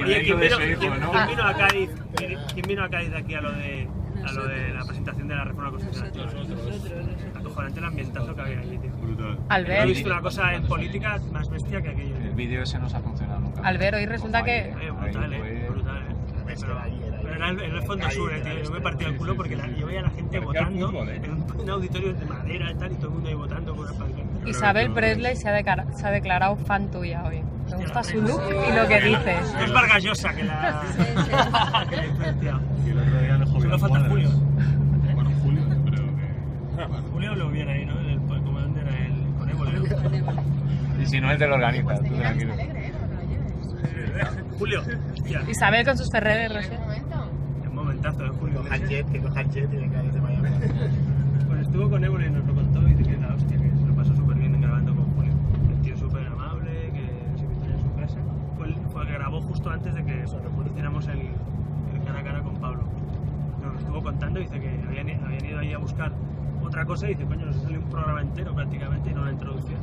Oye, ¿quién vino a Cádiz? ¿Quién vino a Cádiz de aquí a lo de la presentación de la reforma constitucional? Acojonante el ambientazo que había allí, tío. Brutal. Albert. He visto una cosa en política más bestia que aquello. El vídeo ese no se ha funcionado nunca. Albert, hoy resulta que... Brutal, brutal, Pero era en el fondo sur, tío. Yo me partía el culo porque yo veía a la gente votando en un auditorio de madera y tal, y todo el mundo ahí votando con una pancarta. Isabel Presley se ha declarado fan tuya hoy. Me gusta su look y lo que dice. Es Vargas Llosa que la que la ha influenciado. Y el otro día le jodió. Solo falta Julio. Bueno, Julio, creo que... Julio lo viene ahí, ¿no? El comandante era el Conévole. Y si no, el te lo organiza, tú tranquilo. Julio, hostia. Isabel con sus Ferrero Rocher. Un momentazo de Julio. Que coja el jet y venga desde Miami. Pues estuvo con Évole y nos lo contó y dice que la hostia, que se lo pasó súper bien grabando con Julio. El tío súper amable, que se metió en su casa. Fue el que grabó justo antes de que hiciéramos el cara a cara con Pablo. Nos lo estuvo contando y dice que habían ido ahí a buscar otra cosa y dice, coño, nos ha salido un programa entero prácticamente y no la introducción.